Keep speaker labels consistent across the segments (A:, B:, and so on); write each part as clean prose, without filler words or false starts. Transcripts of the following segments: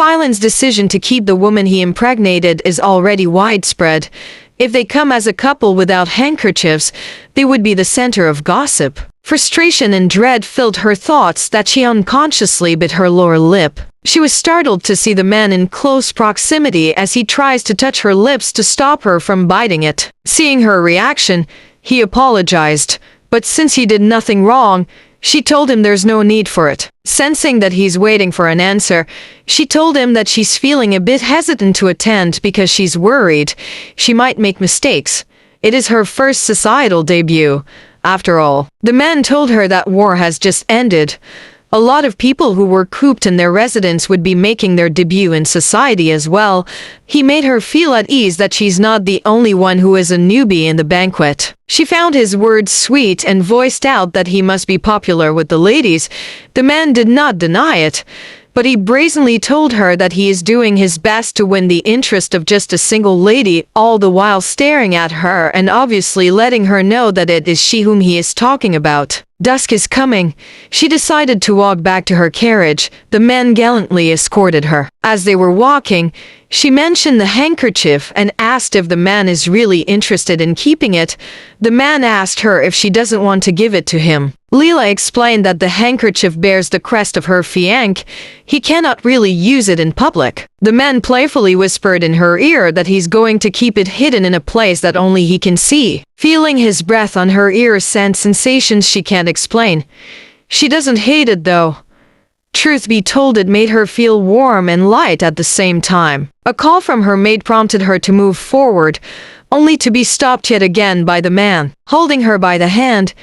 A: Phylan's decision to keep the woman he impregnated is already widespread. If they come as a couple without handkerchiefs, they would be the center of gossip. Frustration and dread filled her thoughts that she unconsciously bit her lower lip. She was startled to see the man in close proximity as he tries to touch her lips to stop her from biting it. Seeing her reaction, he apologized, but since he did nothing wrong, she told him there's no need for it. Sensing that he's waiting for an answer, she told him that she's feeling a bit hesitant to attend because she's worried she might make mistakes. It is her first societal debut, after all. The man told her that war has just ended. A lot of people who were cooped in their residence would be making their debut in society as well. He made her feel at ease that she's not the only one who is a newbie in the banquet. She found his words sweet and voiced out that he must be popular with the ladies. The man did not deny it, but he brazenly told her that he is doing his best to win the interest of just a single lady, all the while staring at her and obviously letting her know that it is she whom he is talking about. Dusk is coming. She decided to walk back to her carriage. The man gallantly escorted her. As they were walking, she mentioned the handkerchief and asked if the man is really interested in keeping it. The man asked her if she doesn't want to give it to him. Leela explained that the handkerchief bears the crest of her fiancé. He cannot really use it in public. The man playfully whispered in her ear that he's going to keep it hidden in a place that only he can see. Feeling his breath on her ear sent sensations she can't explain. She doesn't hate it though. Truth be told, it made her feel warm and light at the same time. A call from her maid prompted her to move forward, only to be stopped yet again by the man. Holding her by the hand,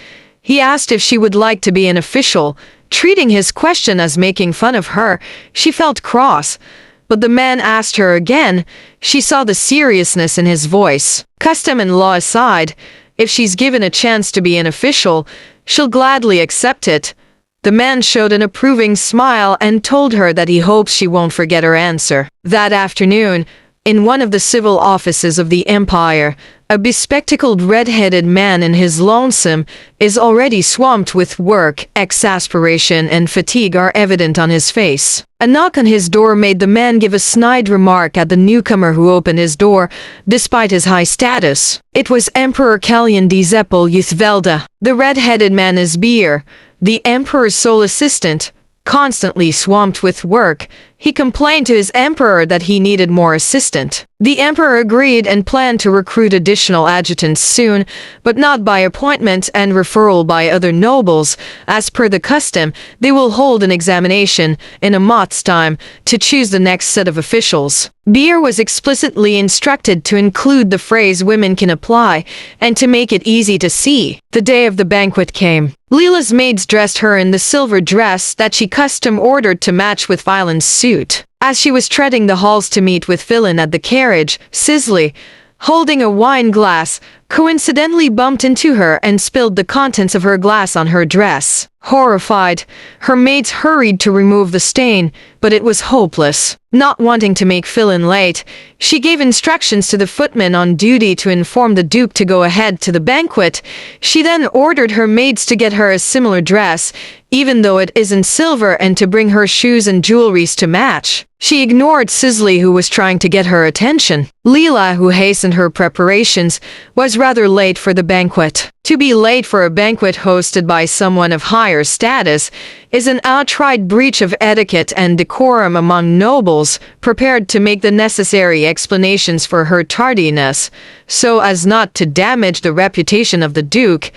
A: he asked if she would like to be an official. Treating his question as making fun of her, she felt cross. But the man asked her again. She saw the seriousness in his voice. Custom and law aside, if she's given a chance to be an official, she'll gladly accept it. The man showed an approving smile and told her that he hopes she won't forget her answer. That afternoon, in one of the civil offices of the empire, a bespectacled red-headed man in his lonesome is already swamped with work. Exasperation and fatigue are evident on his face. A knock on his door made the man give a snide remark at the newcomer who opened his door, despite his high status. It was Emperor Kalyan di Zeppel Yuthvelda. The red-headed man is Beer, the emperor's sole assistant. Constantly swamped with work, he complained to his emperor that he needed more assistant. The emperor agreed and planned to recruit additional adjutants soon, but not by appointment and referral by other nobles. As per the custom, they will hold an examination in a month's time to choose the next set of officials. Beer was explicitly instructed to include the phrase women can apply and to make it easy to see. The day of the banquet came. Leela's maids dressed her in the silver dress that she custom ordered to match with Phylan's suit. As she was treading the halls to meet with Phylan at the carriage, Sizzly, holding a wine glass, coincidentally bumped into her and spilled the contents of her glass on her dress. Horrified, her maids hurried to remove the stain, but it was hopeless. Not wanting to make Phylan late, she gave instructions to the footman on duty to inform the Duke to go ahead to the banquet. She then ordered her maids to get her a similar dress, even though it isn't silver, and to bring her shoes and jewelries to match. She ignored Sizzly, who was trying to get her attention. Leela, who hastened her preparations, was rather late for the banquet. To be late for a banquet hosted by someone of higher status is an outright breach of etiquette and decorum among nobles, prepared to make the necessary explanations for her tardiness, so as not to damage the reputation of the Duke.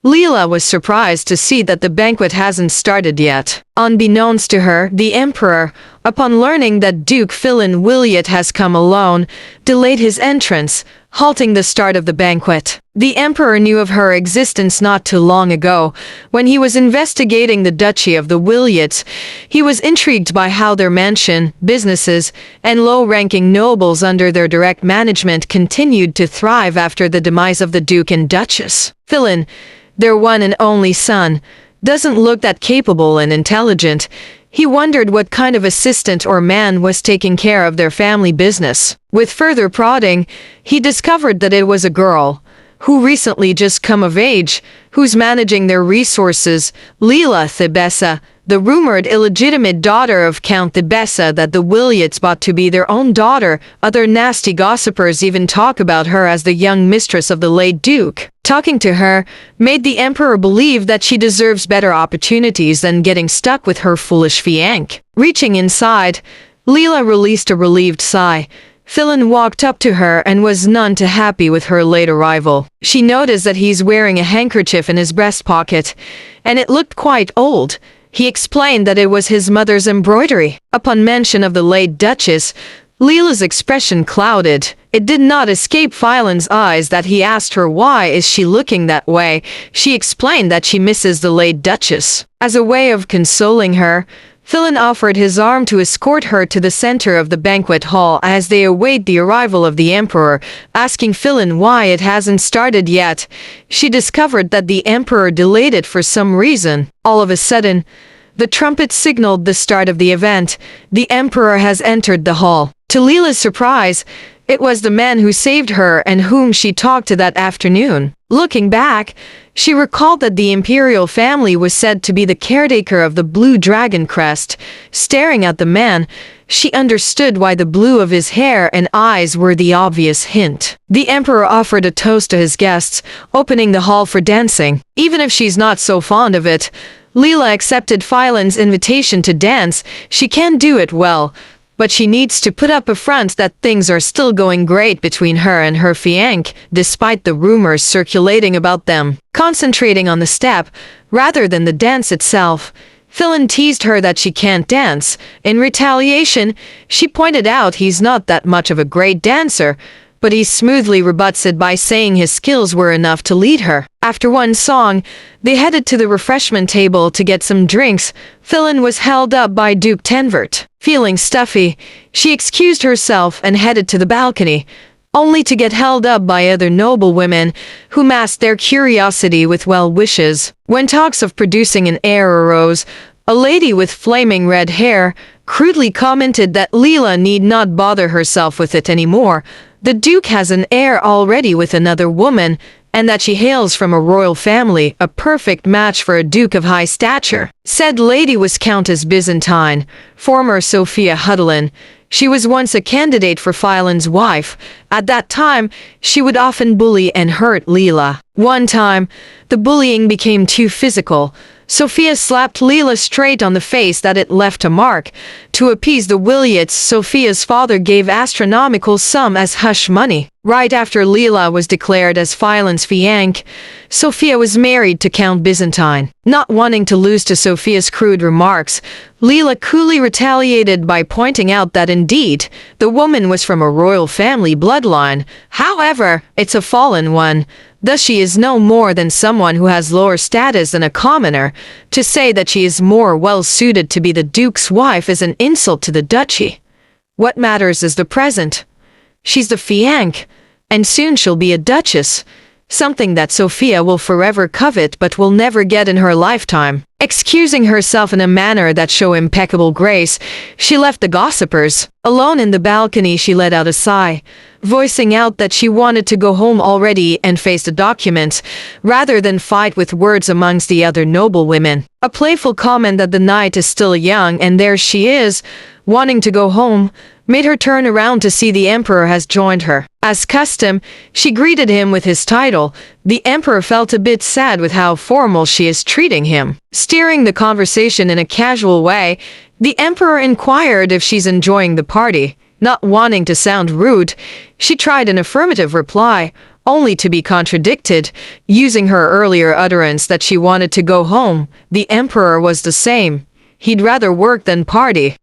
A: Leela was surprised to see that the banquet hasn't started yet. Unbeknownst to her, the Emperor, upon learning that Duke Phylan Williot has come alone, delayed his entrance, halting the start of the banquet. The Emperor knew of her existence not too long ago. When he was investigating the Duchy of the Williots, he was intrigued by how their mansion, businesses, and low-ranking nobles under their direct management continued to thrive after the demise of the Duke and Duchess. Phylan, their one and only son, doesn't look that capable and intelligent. He wondered what kind of assistant or man was taking care of their family business. With further prodding, he discovered that it was a girl, who recently just come of age, who's managing their resources. Leela Thebessa, the rumored illegitimate daughter of Count Thebessa that the Williots bought to be their own daughter. Other nasty gossipers even talk about her as the young mistress of the late Duke. Talking to her made the Emperor believe that she deserves better opportunities than getting stuck with her foolish fiancé. Reaching inside, Leela released a relieved sigh. Philin walked up to her and was none too happy with her late arrival. She noticed that he's wearing a handkerchief in his breast pocket, and it looked quite old. He explained that it was his mother's embroidery. Upon mention of the late Duchess, Leela's expression clouded. It did not escape Philin's eyes that he asked her why is she looking that way. She explained that she misses the late Duchess. As a way of consoling her, Philin offered his arm to escort her to the center of the banquet hall as they await the arrival of the Emperor. Asking Philin why it hasn't started yet, she discovered that the Emperor delayed it for some reason. All of a sudden, the trumpet signaled the start of the event. The Emperor has entered the hall. To Leela's surprise, it was the man who saved her and whom she talked to that afternoon. Looking back, she recalled that the imperial family was said to be the caretaker of the blue dragon crest. Staring at the man, she understood why the blue of his hair and eyes were the obvious hint. The Emperor offered a toast to his guests, opening the hall for dancing. Even if she's not so fond of it, Leela accepted Philin's invitation to dance. She can do it well, but she needs to put up a front that things are still going great between her and her fiancé, despite the rumors circulating about them. Concentrating on the step, rather than the dance itself, Philin teased her that she can't dance. In retaliation, she pointed out he's not that much of a great dancer, but he smoothly rebuts it by saying his skills were enough to lead her. After one song, they headed to the refreshment table to get some drinks. Philin was held up by Duke Tenvert. Feeling stuffy, she excused herself and headed to the balcony, only to get held up by other noblewomen who masked their curiosity with well wishes. When talks of producing an heir arose, a lady with flaming red hair crudely commented that Leela need not bother herself with it anymore. The Duke has an heir already with another woman, and that she hails from a royal family, a perfect match for a duke of high stature. Said lady was Countess Byzantine, former Sophia Hudlin. She was once a candidate for Philin's wife. At that time, she would often bully and hurt Leela. One time, the bullying became too physical. Sophia slapped Leela straight on the face that it left a mark. To appease the Williots, Sophia's father gave astronomical sum as hush money. Right after Leela was declared as Philin's fiancé, Sophia was married to Count Byzantine. Not wanting to lose to Sophia's crude remarks, Leela coolly retaliated by pointing out that indeed, the woman was from a royal family bloodline. However, it's a fallen one. Thus she is no more than someone who has lower status than a commoner. To say that she is more well-suited to be the Duke's wife is an insult to the duchy. What matters is the present. She's the fiancé, and soon she'll be a duchess, something that Sophia will forever covet but will never get in her lifetime. Excusing herself in a manner that showed impeccable grace, she left the gossipers. Alone in the balcony, she let out a sigh, voicing out that she wanted to go home already and face the documents, rather than fight with words amongst the other noblewomen. A playful comment that the night is still young and there she is, wanting to go home, made her turn around to see the Emperor has joined her. As custom, she greeted him with his title. The Emperor felt a bit sad with how formal she is treating him. Steering the conversation in a casual way, the Emperor inquired if she's enjoying the party. Not wanting to sound rude, she tried an affirmative reply, only to be contradicted, using her earlier utterance that she wanted to go home. The Emperor was the same. He'd rather work than party.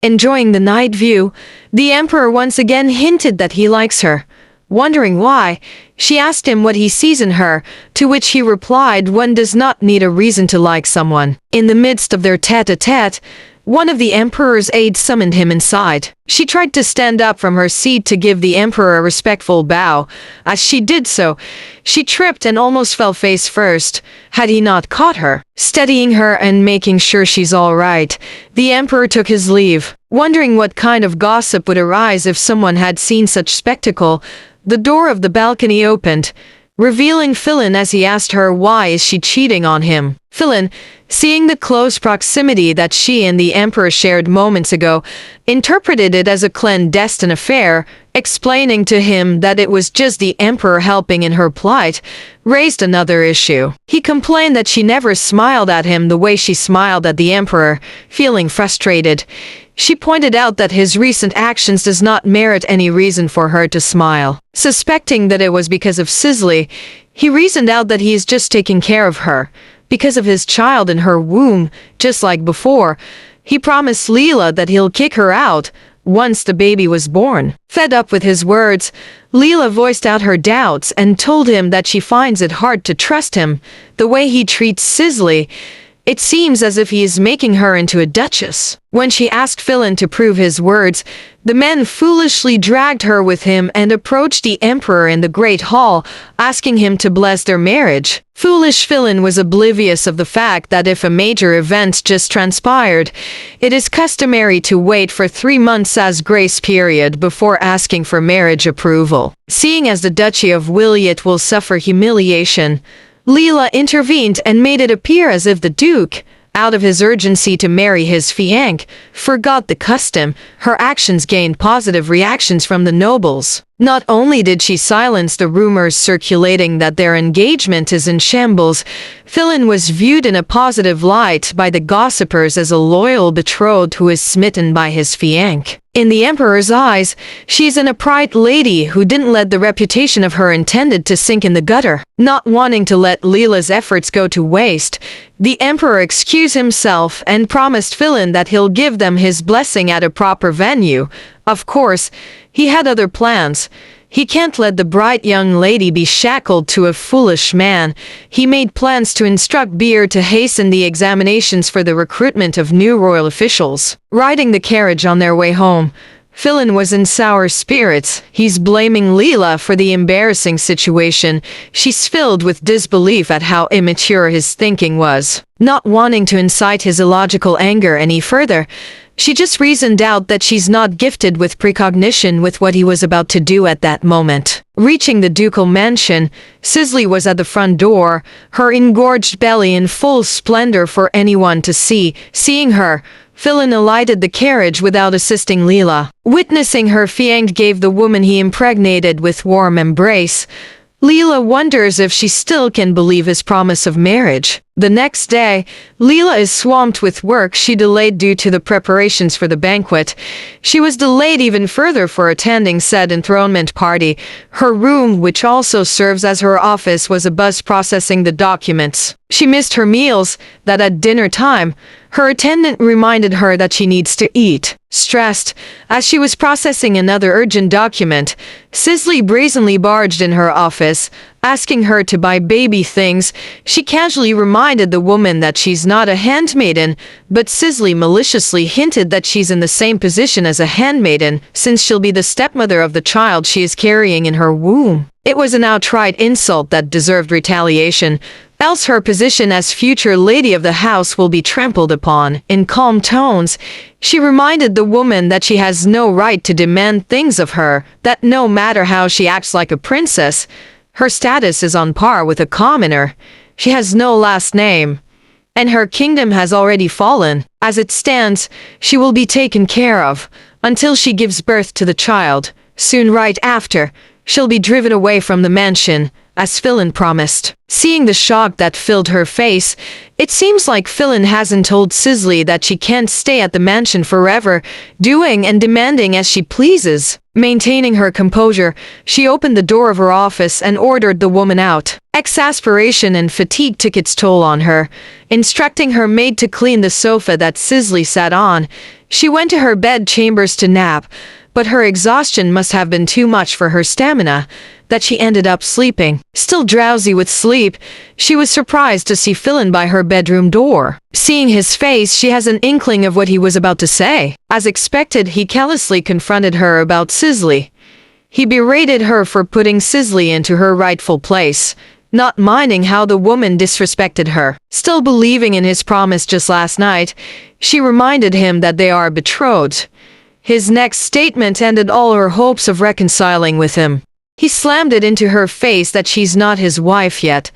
A: Enjoying the night view, the Emperor once again hinted that he likes her. Wondering why, she asked him what he sees in her, to which he replied one does not need a reason to like someone. In the midst of their tete-a-tete, one of the Emperor's aides summoned him inside. She tried to stand up from her seat to give the Emperor a respectful bow. As she did so, she tripped and almost fell face first, had he not caught her. Steadying her and making sure she's all right, the Emperor took his leave. Wondering what kind of gossip would arise if someone had seen such spectacle, the door of the balcony opened. revealing Philin as he asked her why is she cheating on him. Philin, seeing the close proximity that she and the Emperor shared moments ago, interpreted it as a clandestine affair, explaining to him that it was just the Emperor helping in her plight, raised another issue. He complained that she never smiled at him the way she smiled at the Emperor, feeling frustrated. She pointed out that his recent actions does not merit any reason for her to smile. Suspecting that it was because of Sizzly, he reasoned out that he is just taking care of her, because of his child in her womb, just like before. He promised Leela that he'll kick her out once the baby was born. Fed up with his words, Leela voiced out her doubts and told him that she finds it hard to trust him, the way he treats Sizzly. It seems as if he is making her into a duchess. When she asked Philin to prove his words, the men foolishly dragged her with him and approached the Emperor in the Great Hall, asking him to bless their marriage. Foolish Philin was oblivious of the fact that if a major event just transpired, it is customary to wait for 3 months as grace period before asking for marriage approval. Seeing as the Duchy of Williet will suffer humiliation, Leela intervened and made it appear as if the Duke, out of his urgency to marry his fiancé, forgot the custom. Her actions gained positive reactions from the nobles. Not only did she silence the rumors circulating that their engagement is in shambles, Philin was viewed in a positive light by the gossipers as a loyal betrothed who is smitten by his fiancé. In the Emperor's eyes, she's an upright lady who didn't let the reputation of her intended to sink in the gutter. Not wanting to let Leela's efforts go to waste, the Emperor excused himself and promised Philin that he'll give them his blessing at a proper venue. Of course, he had other plans. He can't let the bright young lady be shackled to a foolish man. He made plans to instruct Beer to hasten the examinations for the recruitment of new royal officials. Riding the carriage on their way home, Philin was in sour spirits. He's blaming Leela for the embarrassing situation. She's filled with disbelief at how immature his thinking was. Not wanting to incite his illogical anger any further, she just reasoned out that she's not gifted with precognition with what he was about to do at that moment. Reaching the ducal mansion, Sizzly was at the front door, her engorged belly in full splendor for anyone to see. Seeing her, Philin alighted the carriage without assisting Leela. Witnessing her fiancé gave the woman he impregnated with warm embrace, Leela wonders if she still can believe his promise of marriage. The next day, Leela is swamped with work she delayed due to the preparations for the banquet. She was delayed even further for attending said enthronement party. Her room, which also serves as her office, was abuzz processing the documents. She missed her meals, that at dinner time, her attendant reminded her that she needs to eat. Stressed, as she was processing another urgent document, Sizzly brazenly barged in her office, asking her to buy baby things. She casually reminded the woman that she's not a handmaiden, but Sizzly maliciously hinted that she's in the same position as a handmaiden, since she'll be the stepmother of the child she is carrying in her womb. It was an outright insult that deserved retaliation, else her position as future lady of the house will be trampled upon. In calm tones, she reminded the woman that she has no right to demand things of her, that no matter how she acts like a princess, her status is on par with a commoner. She has no last name, and her kingdom has already fallen. As it stands, she will be taken care of until she gives birth to the child. Soon right after, she'll be driven away from the mansion, as Philin promised. Seeing the shock that filled her face, it seems like Philin hasn't told Sizzly that she can't stay at the mansion forever, doing and demanding as she pleases. Maintaining her composure, she opened the door of her office and ordered the woman out. Exasperation and fatigue took its toll on her. Instructing her maid to clean the sofa that Sizzly sat on, she went to her bed chambers to nap, but her exhaustion must have been too much for her stamina, that she ended up sleeping. Still drowsy with sleep, she was surprised to see Philin by her bedroom door. Seeing his face, she has an inkling of what he was about to say. As expected, he callously confronted her about Sizzly. He berated her for putting Sizzly into her rightful place, not minding how the woman disrespected her. Still believing in his promise just last night, she reminded him that they are betrothed. His next statement ended all her hopes of reconciling with him. He slammed it into her face that she's not his wife yet.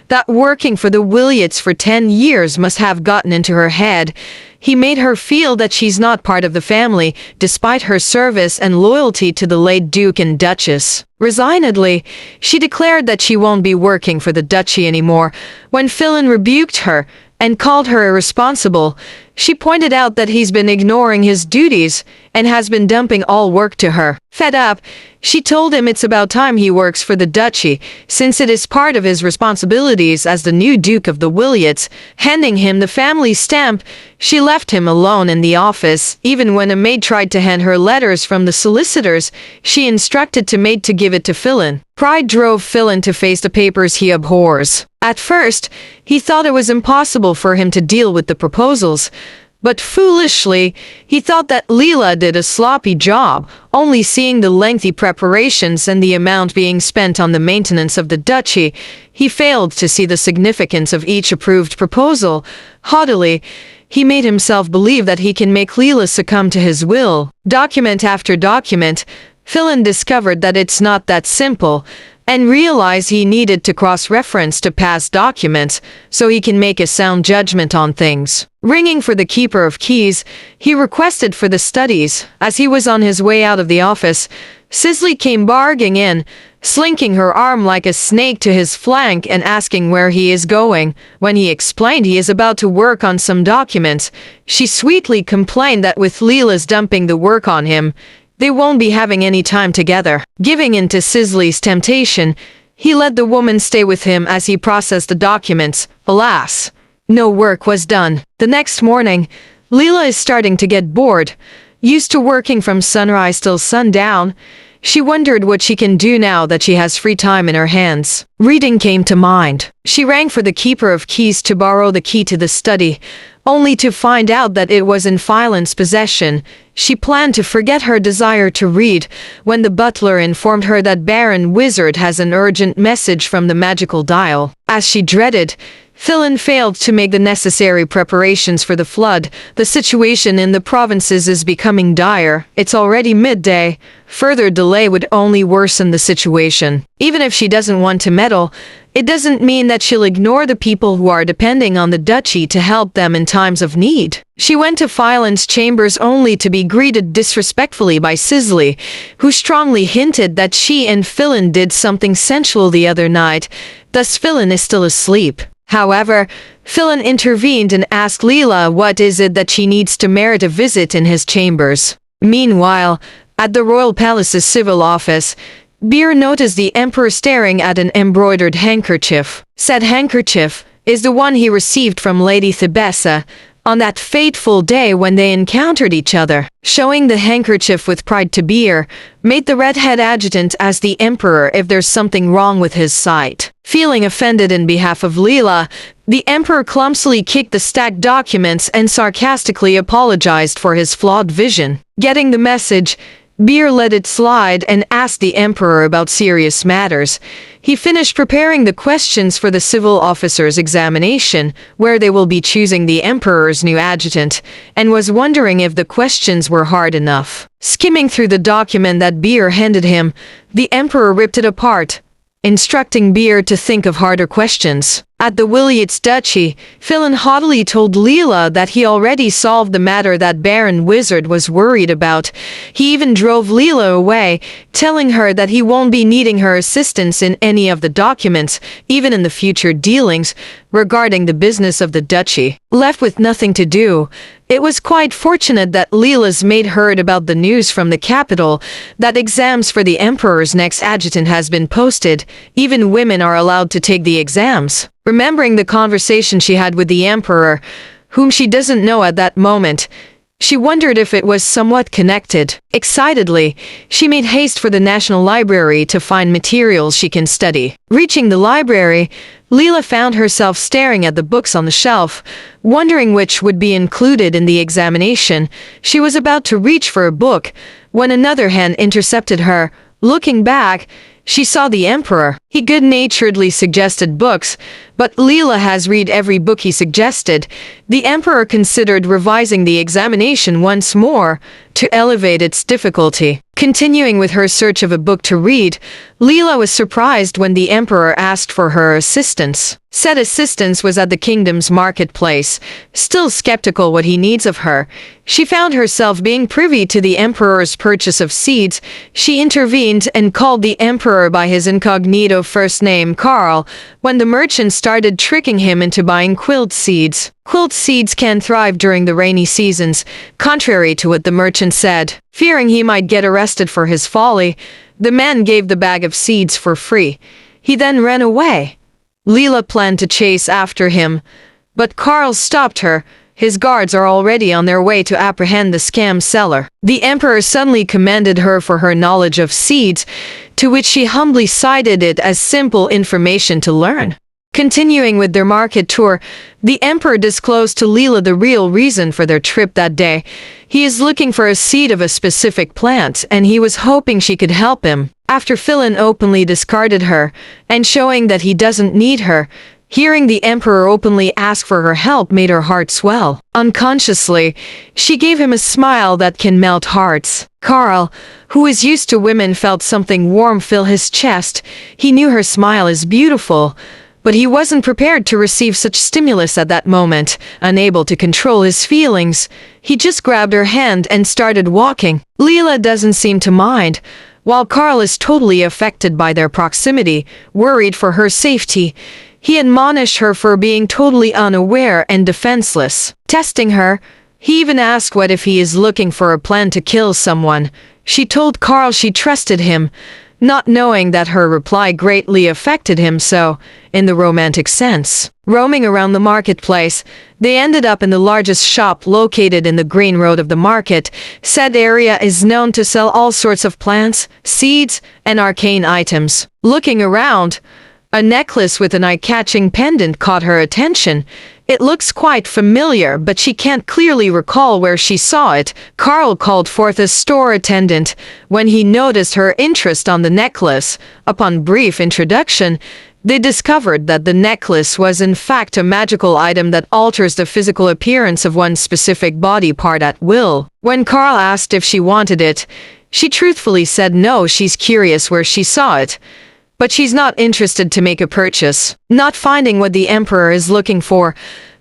A: That working for the Williots for 10 years must have gotten into her head. He made her feel that she's not part of the family, despite her service and loyalty to the late Duke and Duchess. Resignedly, she declared that she won't be working for the duchy anymore. When Philin rebuked her and called her irresponsible, she pointed out that he's been ignoring his duties and has been dumping all work to her. Fed up, she told him it's about time he works for the duchy, since it is part of his responsibilities as the new Duke of the Williots. Handing him the family stamp, she left him alone in the office. Even when a maid tried to hand her letters from the solicitors, she instructed the maid to give it to Philin. Pride drove Philin to face the papers he abhors. At first, he thought it was impossible for him to deal with the proposals, but foolishly, he thought that Leela did a sloppy job, only seeing the lengthy preparations and the amount being spent on the maintenance of the duchy. He failed to see the significance of each approved proposal. Haughtily, he made himself believe that he can make Leela succumb to his will. Document after document, Philin discovered that it's not that simple, and realized he needed to cross-reference to past documents so he can make a sound judgment on things. Ringing for the keeper of keys, he requested for the studies. As he was on his way out of the office, Sizzly came barging in, slinking her arm like a snake to his flank and asking where he is going. When he explained he is about to work on some documents, she sweetly complained that with Leela's dumping the work on him, they won't be having any time together. Giving in to Sizzly's temptation, he let the woman stay with him as he processed the documents. Alas, no work was done. The next morning, Leela is starting to get bored. Used to working from sunrise till sundown, she wondered what she can do now that she has free time in her hands. Reading came to mind. She rang for the keeper of keys to borrow the key to the study, only to find out that it was in Philin's possession. She planned to forget her desire to read when the butler informed her that Baron Wizard has an urgent message from the magical dial. As she dreaded, Philin failed to make the necessary preparations for the flood. The situation in the provinces is becoming dire. It's already midday. Further delay would only worsen the situation. Even if she doesn't want to meddle, it doesn't mean that she'll ignore the people who are depending on the duchy to help them in times of need. She went to Philin's chambers only to be greeted disrespectfully by Sizzly, who strongly hinted that she and Philin did something sensual the other night. Thus Philin is still asleep. However, Philin intervened and asked Leela what is it that she needs to merit a visit in his chambers. Meanwhile, at the royal palace's civil office, Beer noticed the emperor staring at an embroidered handkerchief. Said handkerchief is the one he received from Lady Thebessa on that fateful day when they encountered each other. Showing the handkerchief with pride to Beer made the redhead adjutant ask the emperor if there's something wrong with his sight. Feeling offended in behalf of Leela, the emperor clumsily kicked the stacked documents and sarcastically apologized for his flawed vision. Getting the message, Beer let it slide and asked the emperor about serious matters. He finished preparing the questions for the civil officer's examination, where they will be choosing the emperor's new adjutant, and was wondering if the questions were hard enough. Skimming through the document that Beer handed him, the emperor ripped it apart, instructing Beer to think of harder questions. At the Williots duchy, Philin haughtily told Leela that he already solved the matter that Baron Wizard was worried about. He even drove Leela away, telling her that he won't be needing her assistance in any of the documents, even in the future dealings regarding the business of the duchy. Left with nothing to do, it was quite fortunate that Leela's maid heard about the news from the capital that exams for the emperor's next adjutant has been posted. Even women are allowed to take the exams. Remembering the conversation she had with the emperor, whom she doesn't know at that moment, she wondered if it was somewhat connected. Excitedly, she made haste for the National Library to find materials she can study. Reaching the library, Leela found herself staring at the books on the shelf, wondering which would be included in the examination. She was about to reach for a book when another hand intercepted her. Looking back, she saw the emperor. He good-naturedly suggested books, but Leela has read every book he suggested. The emperor considered revising the examination once more to elevate its difficulty. Continuing with her search of a book to read, Leela was surprised when the emperor asked for her assistance. Said assistance was at the kingdom's marketplace. Still skeptical what he needs of her, she found herself being privy to the emperor's purchase of seeds. She intervened and called the emperor by his incognito first name, Carl, when the merchant started tricking him into buying quilt seeds. Quilt seeds can thrive during the rainy seasons, contrary to what the merchant said. Fearing he might get arrested for his folly, the man gave the bag of seeds for free. He then ran away. Leela planned to chase after him, but Carl stopped her. His guards are already on their way to apprehend the scam seller. The emperor suddenly commended her for her knowledge of seeds, to which she humbly cited it as simple information to learn. Continuing with their market tour, the emperor disclosed to Leela the real reason for their trip that day. He is looking for a seed of a specific plant, and he was hoping she could help him. After Philin openly discarded her, and showing that he doesn't need her, hearing the emperor openly ask for her help made her heart swell. Unconsciously, she gave him a smile that can melt hearts. Carl, who is used to women, felt something warm fill his chest. He knew her smile is beautiful, but he wasn't prepared to receive such stimulus at that moment. Unable to control his feelings, he just grabbed her hand and started walking. Leela doesn't seem to mind, while Carl is totally affected by their proximity, worried for her safety. He admonished her for being totally unaware and defenseless. Testing her, he even asked what if he is looking for a plan to kill someone. She told Carl she trusted him, not knowing that her reply greatly affected him so, in the romantic sense. Roaming around the marketplace, they ended up in the largest shop located in the green road of the market. Said area is known to sell all sorts of plants, seeds, and arcane items. Looking around, a necklace with an eye-catching pendant caught her attention. It looks quite familiar, but she can't clearly recall where she saw it. Carl called forth a store attendant when he noticed her interest on the necklace. Upon brief introduction, they discovered that the necklace was in fact a magical item that alters the physical appearance of one specific body part at will. When Carl asked if she wanted it, she truthfully said no, she's curious where she saw it, but she's not interested to make a purchase. Not finding what the emperor is looking for,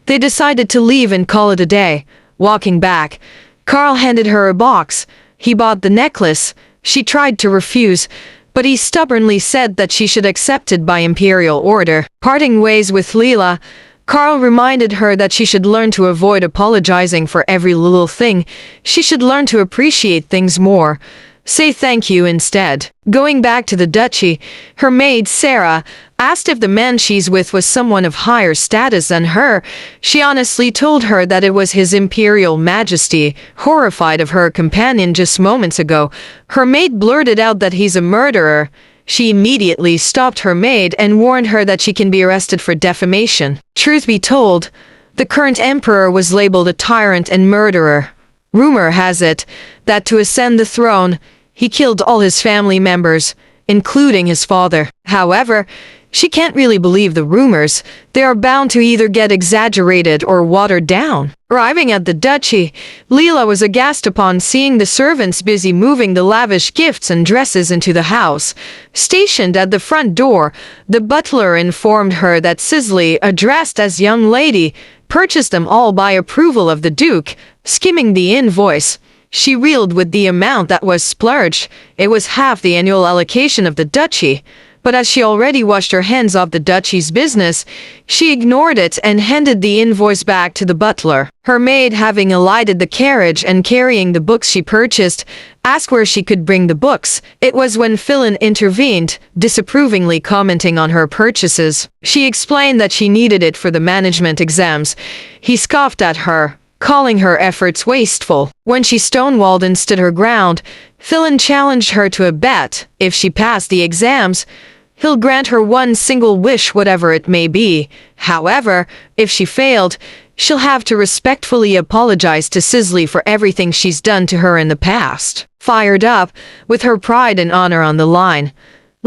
A: they decided to leave and call it a day. Walking back, Carl handed her a box. He bought the necklace. She tried to refuse, but he stubbornly said that she should accept it by imperial order. Parting ways with Leela, Carl reminded her that she should learn to avoid apologizing for every little thing. She should learn to appreciate things more. Say thank you instead. Going back to the duchy, her maid, Sarah, asked if the man she's with was someone of higher status than her. She honestly told her that it was His Imperial Majesty. Horrified of her companion just moments ago, her maid blurted out that he's a murderer. She immediately stopped her maid and warned her that she can be arrested for defamation. Truth be told, the current emperor was labeled a tyrant and murderer. Rumor has it that to ascend the throne, he killed all his family members, including his father. However, she can't really believe the rumors. They are bound to either get exaggerated or watered down. Arriving at the duchy, Leela was aghast upon seeing the servants busy moving the lavish gifts and dresses into the house. Stationed at the front door, the butler informed her that Sizzly, addressed as young lady, purchased them all by approval of the Duke. Skimming the invoice, she reeled with the amount that was splurged. It was half the annual allocation of the duchy. But as she already washed her hands off the duchy's business, she ignored it and handed the invoice back to the butler. Her maid, having alighted the carriage and carrying the books she purchased, asked where she could bring the books. It was when Philin intervened, disapprovingly commenting on her purchases. She explained that she needed it for the management exams. He scoffed at her, calling her efforts wasteful. When she stonewalled and stood her ground, Philin challenged her to a bet. If she passed the exams, he'll grant her one single wish, whatever it may be. However, if she failed, she'll have to respectfully apologize to Sizzly for everything she's done to her in the past. Fired up, with her pride and honor on the line,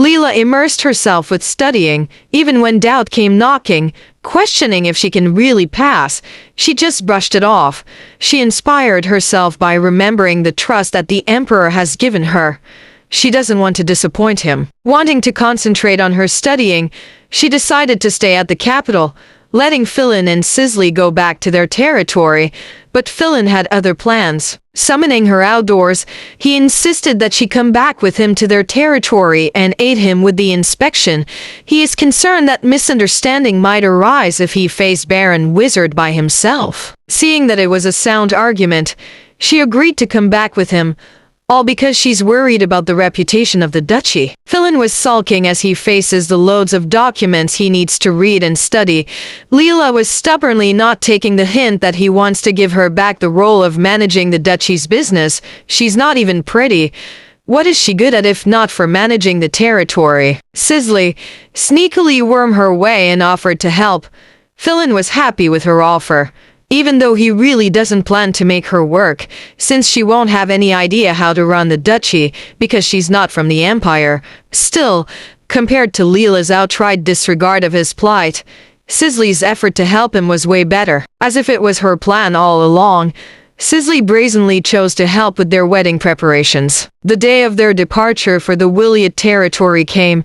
A: Leela immersed herself with studying, even when doubt came knocking, questioning if she can really pass. She just brushed it off. She inspired herself by remembering the trust that the Emperor has given her. She doesn't want to disappoint him. Wanting to concentrate on her studying, she decided to stay at the capital, letting Philin and Sizzly go back to their territory, but Philin had other plans. Summoning her outdoors, he insisted that she come back with him to their territory and aid him with the inspection. He is concerned that misunderstanding might arise if he faced Baron Wizard by himself. Seeing that it was a sound argument, she agreed to come back with him, all because she's worried about the reputation of the duchy. Philin was sulking as he faces the loads of documents he needs to read and study. Leela was stubbornly not taking the hint that he wants to give her back the role of managing the duchy's business. She's not even pretty. What is she good at if not for managing the territory? Sizzly sneakily wormed her way and offered to help. Philin was happy with her offer, even though he really doesn't plan to make her work, since she won't have any idea how to run the duchy because she's not from the Empire. Still, compared to Leela's outright disregard of his plight, Sizzly's effort to help him was way better. As if it was her plan all along, Sizzly brazenly chose to help with their wedding preparations. The day of their departure for the Williot territory came.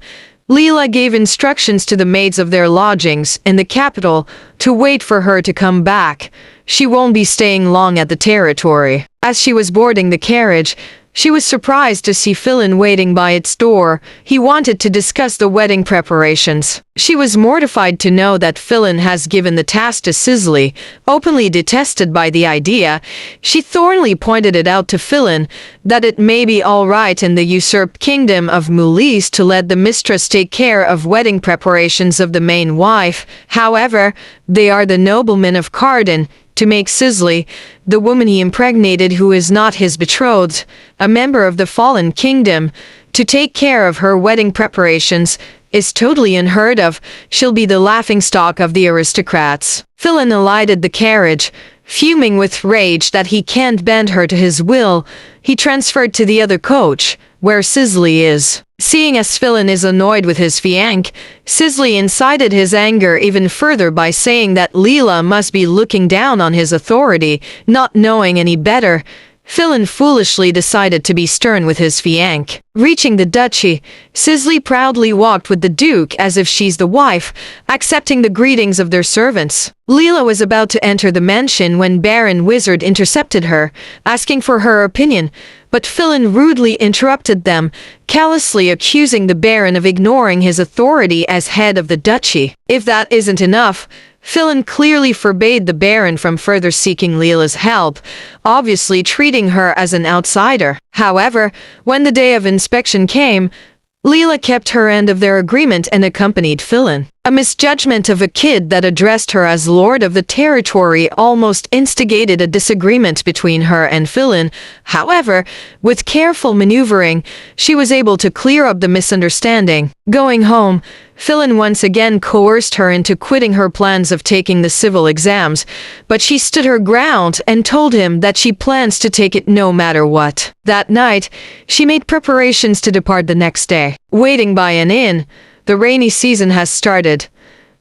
A: Leela gave instructions to the maids of their lodgings in the capital to wait for her to come back. She won't be staying long at the territory. As she was boarding the carriage, she was surprised to see Philin waiting by its door. He wanted to discuss the wedding preparations. She was mortified to know that Philin has given the task to Sizzly, openly detested by the idea. She thornily pointed it out to Philin that it may be all right in the usurped kingdom of Mulis to let the mistress take care of wedding preparations of the main wife. However, they are the noblemen of Carden, to make Sizzly, the woman he impregnated who is not his betrothed, a member of the fallen kingdom, to take care of her wedding preparations is totally unheard of. She'll be the laughingstock of the aristocrats. Philin alighted the carriage, fuming with rage that he can't bend her to his will. He transferred to the other coach, where Sizzly is. Seeing as Philin is annoyed with his fiancé, Sizzly incited his anger even further by saying that Leela must be looking down on his authority, not knowing any better. Philin foolishly decided to be stern with his fiancé. Reaching the duchy, Sizzly proudly walked with the Duke as if she's the wife, accepting the greetings of their servants. Leela was about to enter the mansion when Baron Wizard intercepted her, asking for her opinion, but Philin rudely interrupted them, callously accusing the Baron of ignoring his authority as head of the duchy. If that isn't enough, Philin clearly forbade the Baron from further seeking Leela's help, obviously treating her as an outsider. However, when the day of inspection came, Leela kept her end of their agreement and accompanied Philin. A misjudgment of a kid that addressed her as Lord of the Territory almost instigated a disagreement between her and Philin. However, with careful maneuvering, she was able to clear up the misunderstanding. Going home, Philin once again coerced her into quitting her plans of taking the civil exams, but she stood her ground and told him that she plans to take it no matter what. That night, she made preparations to depart the next day. Waiting by an inn, the rainy season has started.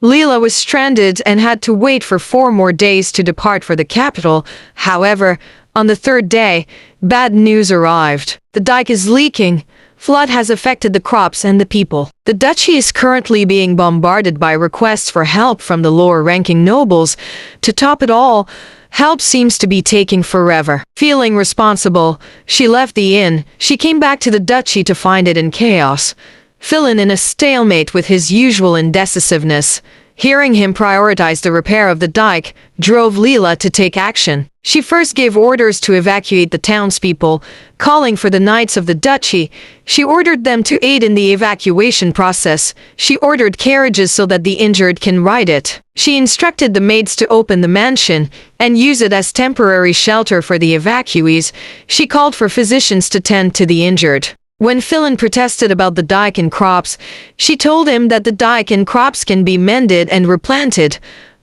A: Leela was stranded and had to wait for 4 more days to depart for the capital. However, on the 3rd day, bad news arrived. The dike is leaking. Flood has affected the crops and the people. The duchy is currently being bombarded by requests for help from the lower-ranking nobles. To top it all, help seems to be taking forever. Feeling responsible, she left the inn. She came back to the duchy to find it in chaos. Philin in a stalemate with his usual indecisiveness. Hearing him prioritize the repair of the dike, drove Leela to take action. She first gave orders to evacuate the townspeople, calling for the knights of the duchy. She ordered them to aid in the evacuation process. She ordered carriages so that the injured can ride it. She instructed the maids to open the mansion and use it as temporary shelter for the evacuees. She called for physicians to tend to the injured. When Philin protested about the dike and crops, she told him that the dike and crops can be mended and replanted.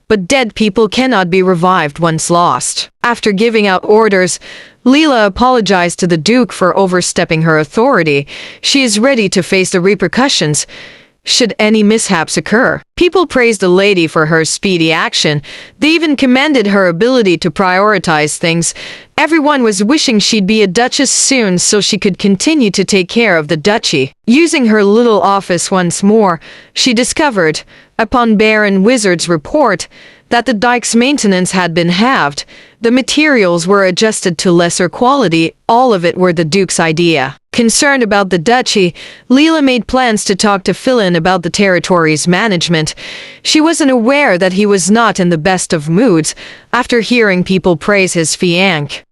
A: but dead people cannot be revived once lost. After giving out orders, Leela apologized to the Duke for overstepping her authority. She is ready to face the repercussions should any mishaps occur. People praised the lady for her speedy action. They even commended her ability to prioritize things. Everyone was wishing she'd be a duchess soon so she could continue to take care of the duchy. Using her little office once more, she discovered, upon Baron Wizard's report, that the dike's maintenance had been halved. The materials were adjusted to lesser quality. All of it were the Duke's idea. Concerned about the duchy, Leela made plans to talk to Philin about the territory's management. She wasn't aware that he was not in the best of moods after hearing people praise his fiancé.